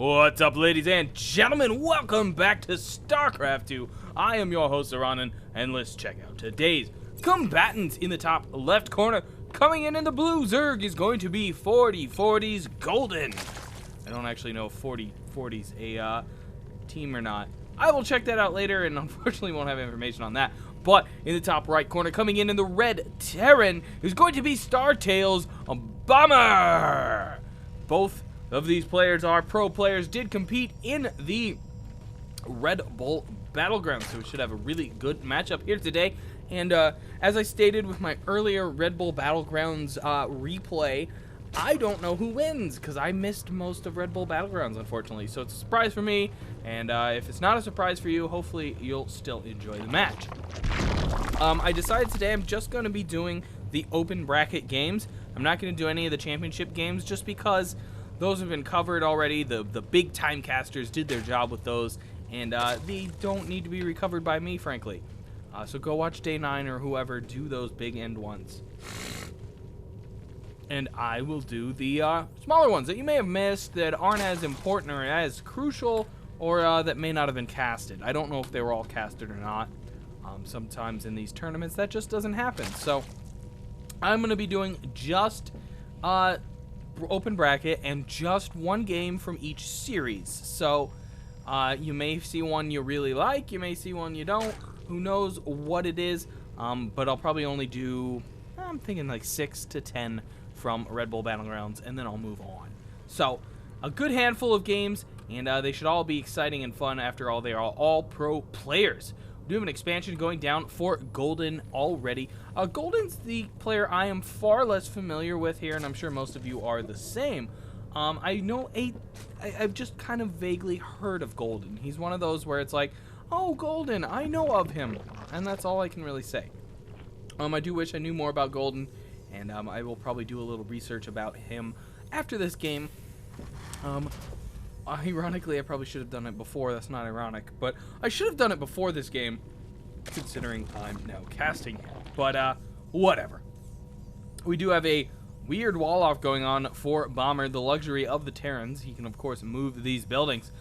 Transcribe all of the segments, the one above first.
What's up, ladies and gentlemen? Welcome back to Starcraft 2. I am your host, Zoronden, and let's check out today's combatants in the top left corner. Coming in the blue, Zerg is going to be 4040's Golden. I don't actually know if 4040's a team or not. I will check that out later, and unfortunately won't have information on that. But in the top right corner, coming in the red Terran, is going to be Startail's Bomber. Both of these players are pro players, did compete in the Red Bull Battlegrounds, so we should have a really good matchup here today. And as I stated with my earlier Red Bull Battlegrounds replay, I don't know who wins because I missed most of Red Bull Battlegrounds, unfortunately. So it's a surprise for me, and if it's not a surprise for you, hopefully you'll still enjoy the match. I decided today I'm just going to be doing the open bracket games. I'm not going to do any of the championship games just because those have been covered already. The big time casters did their job with those, and they don't need to be recovered by me, frankly. So go watch Day 9 or whoever do those big end ones. And I will do the smaller ones that you may have missed, that aren't as important or as crucial, or that may not have been casted. I don't know if they were all casted or not. Sometimes in these tournaments that just doesn't happen. So I'm going to be doing just open bracket and just one game from each series. So you may see one you really like, you may see one you don't. Who knows what it is, but I'll probably only do, I'm thinking like 6 to 10 from Red Bull Battlegrounds, and then I'll move on. So a good handful of games, and they should all be exciting and fun. After all, they are all pro players. We do have an expansion going down for Golden already. Golden's the player I am far less familiar with here, and I'm sure most of you are the same. I've just kind of vaguely heard of Golden. He's one of those where it's like, oh, Golden, I know of him, and that's all I can really say. I do wish I knew more about Golden, and I will probably do a little research about him after this game. Ironically, I probably should have done it before. That's not ironic, but I should have done it before this game, considering I'm now casting him. But whatever. We do have a weird wall-off going on for Bomber, the luxury of the Terrans. He can, of course, move these buildings.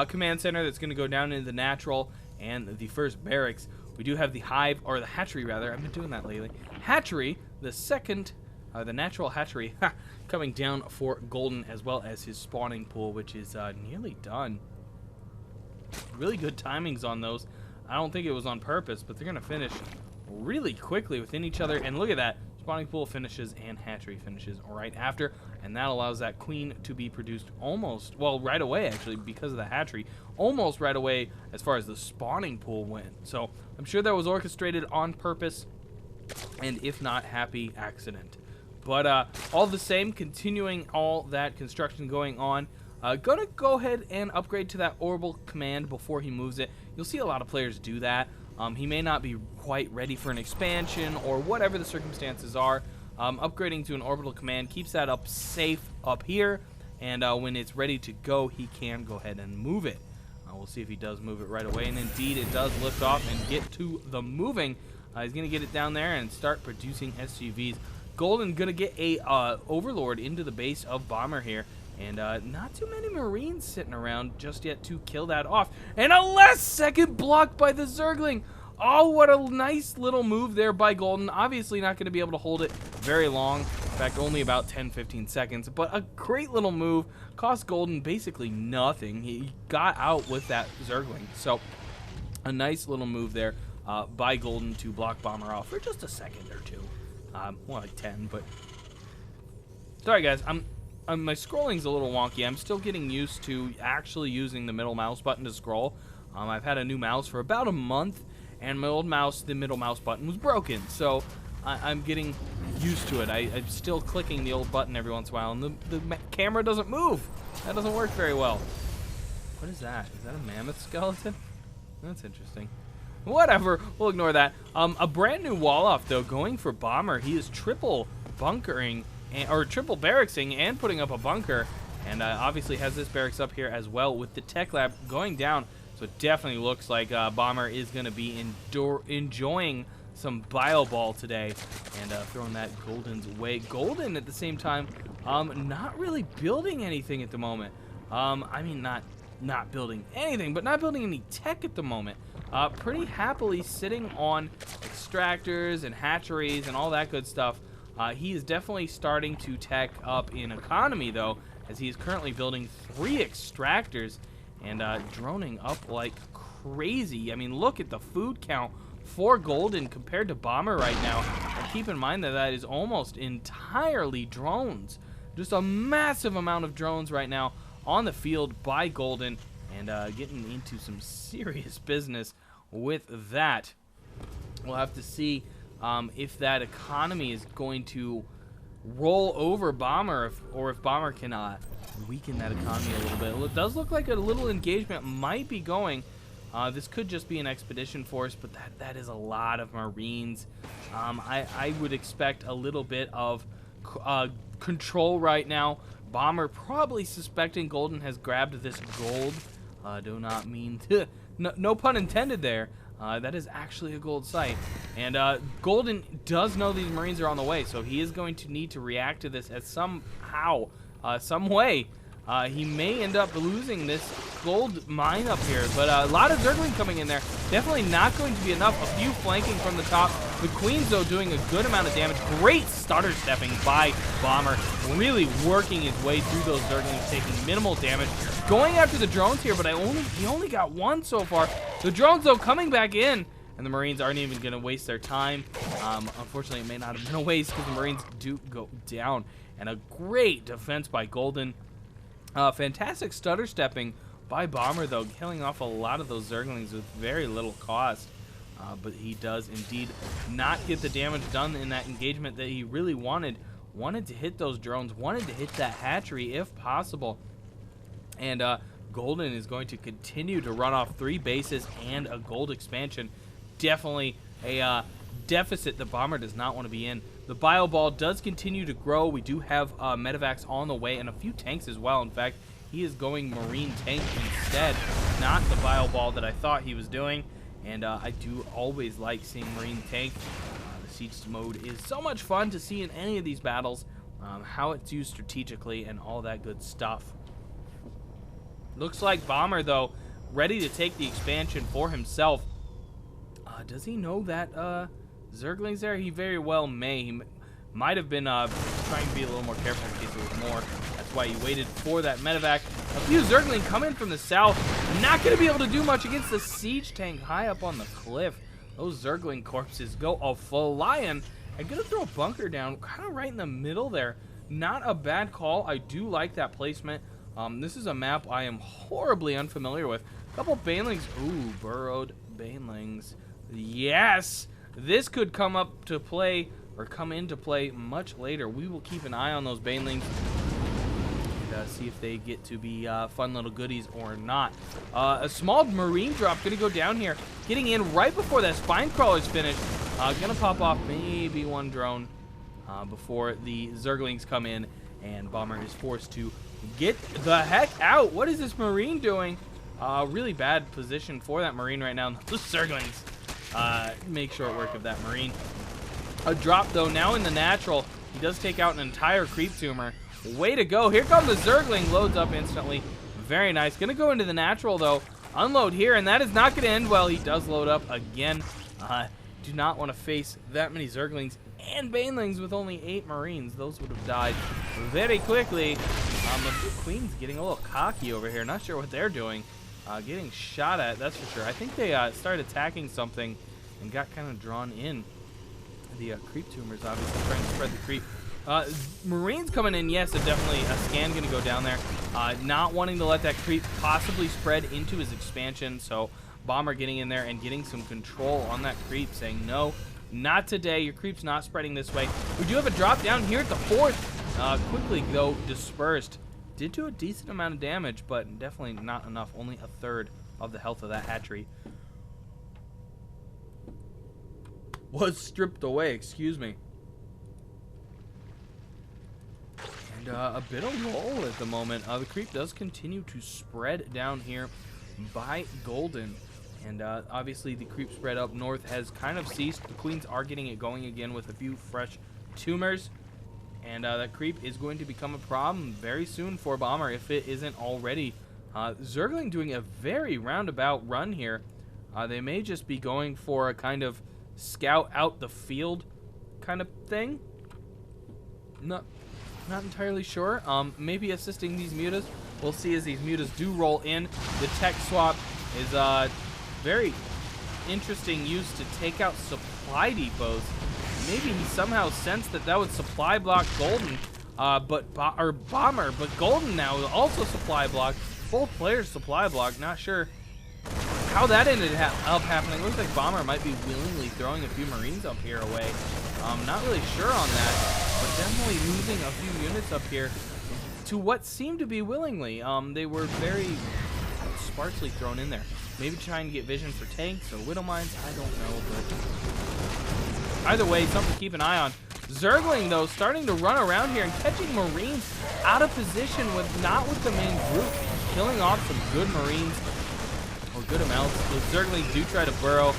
Command center that's going to go down into the natural and the first barracks. We do have the hive, or the hatchery rather. I've been doing that lately. Hatchery, the second, the natural hatchery, coming down for Golden, as well as his spawning pool, which is nearly done. Really good timings on those. I don't think it was on purpose, but they're going to finish really quickly within each other. And look at that. Spawning pool finishes and hatchery finishes right after, and that allows that queen to be produced almost, well, right away, actually, because of the hatchery, almost right away as far as the spawning pool went. So I'm sure that was orchestrated on purpose, and if not, happy accident. But all the same, continuing all that construction going on, gonna go ahead and upgrade to that orbital command before he moves it. You'll see a lot of players do that. He may not be quite ready for an expansion or whatever the circumstances are. Upgrading to an orbital command keeps that up safe up here, and when it's ready to go, he can go ahead and move it. We'll see if he does move it right away, and indeed it does lift off and get to the moving. He's going to get it down there and start producing SUVs. Golden going to get a Overlord into the base of Bomber here. And not too many Marines sitting around just yet to kill that off. And a last-second block by the Zergling. Oh, what a nice little move there by Golden. Obviously not going to be able to hold it very long. In fact, only about 10-15 seconds. But a great little move. Cost Golden basically nothing. He got out with that Zergling. So a nice little move there by Golden to block Bomber off for just a second or two. More like 10, but... Sorry, guys. My scrolling's a little wonky. I'm still getting used to actually using the middle mouse button to scroll. I've had a new mouse for about a month, and my old mouse, the middle mouse button, was broken. So I'm getting used to it. I'm still clicking the old button every once in a while, and the camera doesn't move. That doesn't work very well. What is that? Is that a mammoth skeleton? That's interesting. Whatever. We'll ignore that. A brand new wall-off, though, going for Bomber. He is triple bunkering, or triple barracksing and putting up a bunker, and obviously has this barracks up here as well with the tech lab going down. So it definitely looks like Bomber is going to be enjoying some bio ball today, and throwing that Golden's way. Golden at the same time not really building anything at the moment. I mean, not building anything, but not building any tech at the moment. Pretty happily sitting on extractors and hatcheries and all that good stuff. He is definitely starting to tech up in economy, though, as he is currently building 3 extractors and droning up like crazy. I mean, look at the food count for Golden compared to Bomber right now. And keep in mind that that is almost entirely drones. Just a massive amount of drones right now on the field by Golden, and getting into some serious business with that. We'll have to see if that economy is going to roll over Bomber, or if Bomber can weaken that economy a little bit. It does look like a little engagement might be going. This could just be an expedition force, but that is a lot of Marines. I would expect a little bit of control right now. Bomber probably suspecting Golden has grabbed this gold. Do not mean to, no pun intended there. That is actually a gold site. And Golden does know these Marines are on the way, so he is going to need to react to this as somehow, some way. He may end up losing this gold mine up here, but a lot of Zergling coming in there. Definitely not going to be enough. A few flanking from the top. The Queen's, though, doing a good amount of damage. Great stutter stepping by Bomber. Really working his way through those Zerglings, taking minimal damage. Going after the drones here, but he only got 1 so far. The drones, though, coming back in. And the Marines aren't even going to waste their time. Unfortunately, it may not have been a waste because the Marines do go down. And a great defense by Golden. Fantastic stutter stepping by Bomber, though, killing off a lot of those Zerglings with very little cost. But he does indeed not get the damage done in that engagement that he really wanted. Wanted to hit those drones, wanted to hit that hatchery if possible. And Golden is going to continue to run off 3 bases and a gold expansion. Definitely a deficit the Bomber does not want to be in. The Bio Ball does continue to grow. We do have medevacs on the way and a few tanks as well. In fact, he is going Marine tank instead, not the Bio Ball that I thought he was doing. And I do always like seeing Marine tank. The siege mode is so much fun to see in any of these battles, how it's used strategically and all that good stuff. Looks like Bomber, though, ready to take the expansion for himself. Does he know that Zergling's there? He very well may. He might have been trying to be a little more careful in case there was more. That's why he waited for that medevac. A few Zergling come in from the south. Not going to be able to do much against the siege tank high up on the cliff. Those Zergling corpses go a flying. I'm going to throw a bunker down kind of right in the middle there. Not a bad call. I do like that placement. This is a map I am horribly unfamiliar with. A couple Banelings. Ooh, burrowed Banelings. Yes! This could come up to play, or come into play much later. We will keep an eye on those Banelings and see if they get to be fun little goodies or not. A small Marine drop going to go down here, getting in right before that Spine Crawler's finished. Going to pop off maybe 1 drone before the Zerglings come in, and Bomber is forced to get the heck out. What is this Marine doing? Really bad position for that Marine right now. The Zerglings make short work of that Marine. A drop, though, now in the natural. He does take out an entire creep tumor. Way to go. Here comes the Zergling. Loads up instantly. Very nice. Going to go into the natural, though. Unload here, and that is not going to end well. He does load up again. Do not want to face that many Zerglings and Banelings with only 8 Marines. Those would have died very quickly. The Queen's getting a little cocky over here. Not sure what they're doing. Getting shot at, that's for sure. I think they started attacking something and got kind of drawn in. The creep tumors obviously trying to spread the creep. Marines coming in, yes, definitely a scan going to go down there. Not wanting to let that creep possibly spread into his expansion, so Bomber getting in there and getting some control on that creep, saying no, not today. Your creep's not spreading this way. We do have a drop down here at the 4th. Quickly, though, dispersed. Did do a decent amount of damage, but definitely not enough. Only a 1/3 of the health of that hatchery was stripped away, excuse me. And a bit of roll at the moment. The creep does continue to spread down here by Golden. And obviously the creep spread up north has kind of ceased. The Queens are getting it going again with a few fresh tumors. And that creep is going to become a problem very soon for Bomber if it isn't already. Zergling doing a very roundabout run here. They may just be going for a kind of scout out the field kind of thing. Not entirely sure. Maybe assisting these mutas. We'll see as these mutas do roll in. The tech swap is very interesting use to take out supply depots. Maybe he somehow sensed that would supply block Golden, Bomber, but Golden now also supply block. Both players supply block. Not sure how that ended up happening. Looks like Bomber might be willingly throwing a few Marines up here away. Not really sure on that, but definitely losing a few units up here to what seemed to be willingly. They were very sparsely thrown in there. Maybe trying to get vision for tanks or Widow Mines. I don't know, but either way, something to keep an eye on. Zergling, though, starting to run around here and catching Marines out of position not with the main group. Killing off some good Marines, or good amounts. The Zerglings do try to burrow.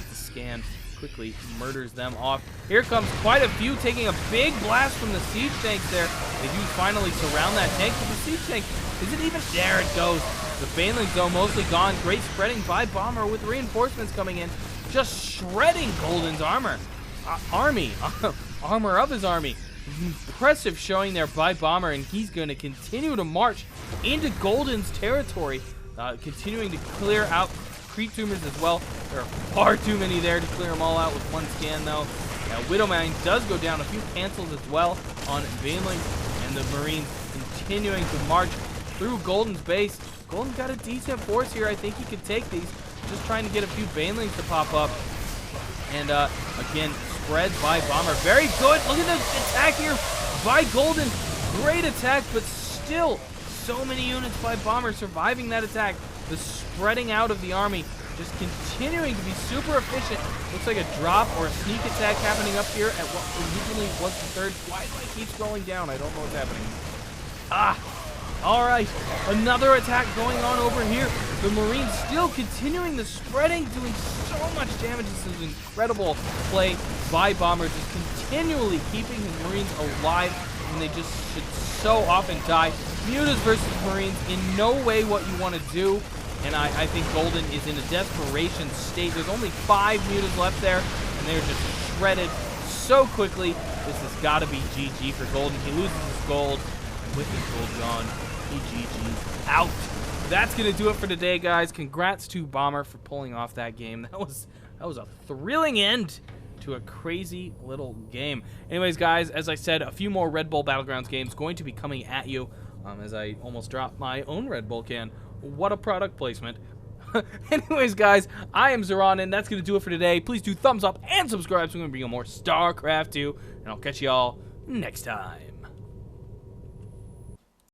The scan quickly murders them off. Here comes quite a few, taking a big blast from the siege tanks there. They do finally surround that tank, but the siege tank isn't even there. It goes. The Banelings, though, mostly gone. Great spreading by Bomber with reinforcements coming in, just shredding Golden's armor. Armor of his army. Impressive showing there by Bomber, and he's going to continue to march into Golden's territory, continuing to clear out creep tumors as well. There are far too many there to clear them all out with one scan, though. Widowmine does go down. A few cancels as well on Baneling, and the Marines continuing to march through Golden's base. Golden's got a decent force here. I think he could take these. Just trying to get a few Banelings to pop up. And again, spread by Bomber. Very good. Look at the attack here by Golden. Great attack, but still so many units by Bomber surviving that attack. The spreading out of the army just continuing to be super efficient. Looks like a drop or a sneak attack happening up here at what originally was the third. Why do I keep scrolling down? I don't know what's happening. All right, another attack going on over here. The Marines still continuing the spreading, doing so much damage. This is incredible play by Bomber, just continually keeping his Marines alive, and they just should so often die. Mutas versus Marines, in no way what you want to do, and I think Golden is in a desperation state. There's only 5 Mutas left there, and they're just shredded so quickly. This has got to be GG for Golden. He loses his gold, and with his gold gone, he GG's out. That's going to do it for today, guys. Congrats to Bomber for pulling off that game. That was a thrilling end to a crazy little game. Anyways, guys, as I said, a few more Red Bull Battlegrounds games going to be coming at you. As I almost dropped my own Red Bull can. What a product placement. Anyways, guys, I am Zoronden. That's going to do it for today. Please do thumbs up and subscribe so we can bring you more StarCraft 2. And I'll catch y'all next time.